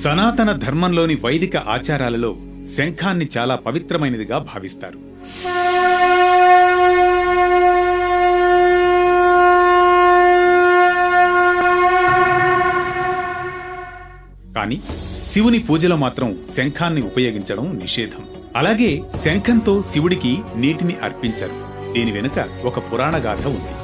సనాతన ధర్మంలోని వైదిక ఆచారాలలో శంఖాన్ని చాలా పవిత్రమైనదిగా భావిస్తారు. కానీ శివుని పూజలో మాత్రం శంఖాన్ని ఉపయోగించడం నిషేధం. అలాగే శంఖంతో శివుడికి నీటిని అర్పించరు. దీని వెనుక ఒక పురాణ గాథ ఉంది.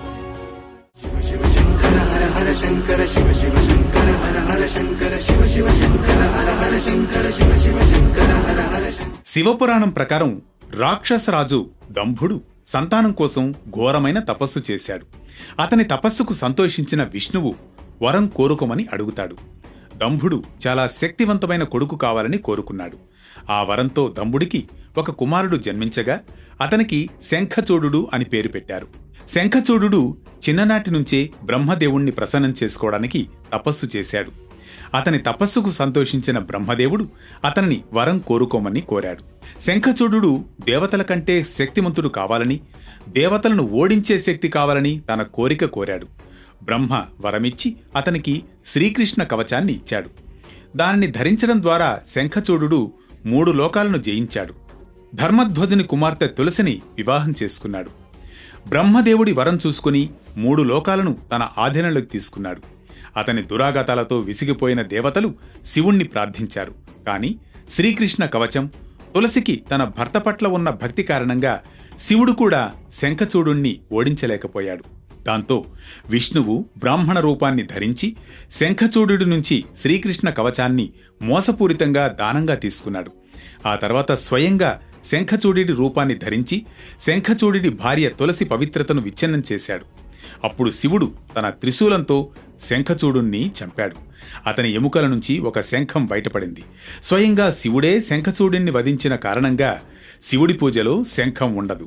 శివపురాణం ప్రకారం రాక్షసరాజు దంభుడు సంతానం కోసం ఘోరమైన తపస్సు చేశాడు. అతని తపస్సుకు సంతోషించిన విష్ణువు వరం కోరుకోమని అడుగుతాడు. దంభుడు చాలా శక్తివంతమైన కొడుకు కావాలని కోరుకున్నాడు. ఆ వరంతో దంభుడికి ఒక కుమారుడు జన్మించగా అతనికి శంఖచూడు అని పేరు పెట్టారు. శంఖచూడు చిన్ననాటి నుంచే బ్రహ్మదేవుణ్ణి ప్రసన్నం చేసుకోవడానికి తపస్సు చేశాడు. అతని తపస్సుకు సంతోషించిన బ్రహ్మదేవుడు అతనిని వరం కోరుకోమని కోరాడు. శంఖచూడు దేవతల కంటే శక్తిమంతుడు కావాలని, దేవతలను ఓడించే శక్తి కావాలని తన కోరిక కోరాడు. బ్రహ్మ వరమిచ్చి అతనికి శ్రీకృష్ణ కవచాన్ని ఇచ్చాడు. దానిని ధరించడం ద్వారా శంఖచూడు 3 లోకాలను జయించాడు. ధర్మధ్వజుని కుమార్తె తులసిని వివాహం చేసుకున్నాడు. బ్రహ్మదేవుడి వరం చూసుకుని 3 లోకాలను తన ఆధీనంలోకి తీసుకున్నాడు. అతని దురాఘాతాలతో విసిగిపోయిన దేవతలు శివుణ్ణి ప్రార్థించారు. కాని శ్రీకృష్ణ కవచం, తులసికి తన భర్త పట్ల ఉన్న భక్తి కారణంగా శివుడు కూడా శంఖచూడుణ్ణి ఓడించలేకపోయాడు. దాంతో విష్ణువు బ్రాహ్మణ రూపాన్ని ధరించి శంఖచూడు నుంచి శ్రీకృష్ణ కవచాన్ని మోసపూరితంగా దానంగా తీసుకున్నాడు. ఆ తర్వాత స్వయంగా శంఖచూడి రూపాన్ని ధరించి శంఖచూడి భార్య తులసి పవిత్రతను విచ్ఛిన్నం చేశాడు. అప్పుడు శివుడు తన త్రిశూలంతో శంఖచూడుణ్ణి చంపాడు. అతని ఎముకల నుంచి ఒక శంఖం బయటపడింది. స్వయంగా శివుడే శంఖచూడుణ్ణి వధించిన కారణంగా శివుడి పూజలో శంఖం ఉండదు.